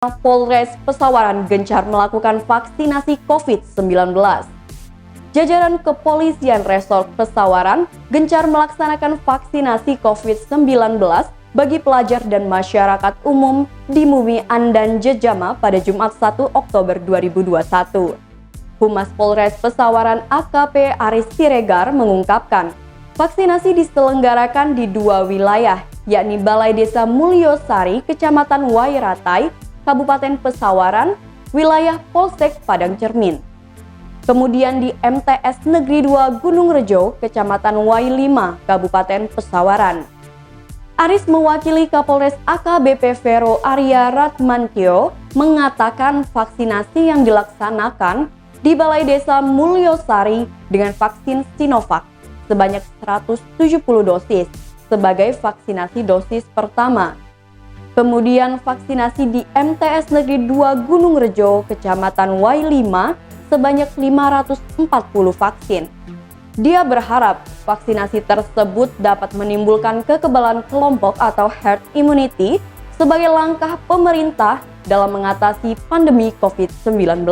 Polres Pesawaran gencar melakukan vaksinasi COVID-19. Jajaran Kepolisian Resort Pesawaran gencar melaksanakan vaksinasi COVID-19 bagi pelajar dan masyarakat umum di Mumi Andan Jejama pada Jumat 1 Oktober 2021. Humas Polres Pesawaran AKP Aris Siregar mengungkapkan, vaksinasi diselenggarakan di dua wilayah, yakni Balai Desa Mulyosari, Kecamatan Wairatai, Kabupaten Pesawaran, wilayah Polsek Padang Cermin. Kemudian di MTS Negeri 2 Gunung Rejo, Kecamatan Wai5, Kabupaten Pesawaran. Aris mewakili Kapolres AKBP Vero Arya Ratmantio mengatakan vaksinasi yang dilaksanakan di Balai Desa Mulyosari dengan vaksin Sinovac sebanyak 170 dosis sebagai vaksinasi dosis pertama. Kemudian vaksinasi di MTS Negeri 2 Gunung Rejo, Kecamatan Wai5 sebanyak 540 vaksin. Dia berharap vaksinasi tersebut dapat menimbulkan kekebalan kelompok atau herd immunity sebagai langkah pemerintah dalam mengatasi pandemi COVID-19.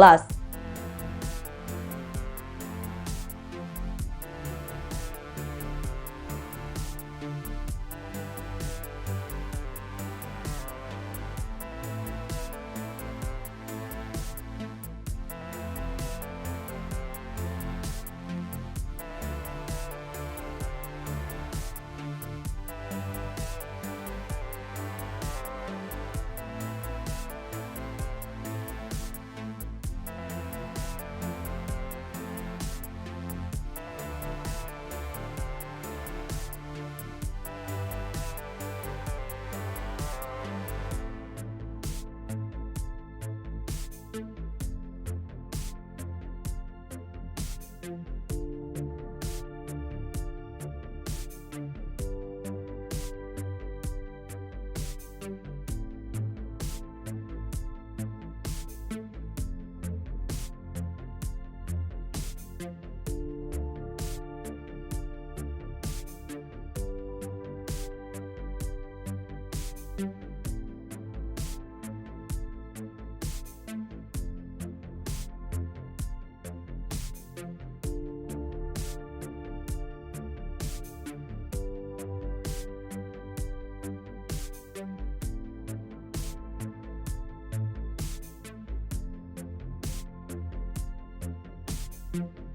Thank you.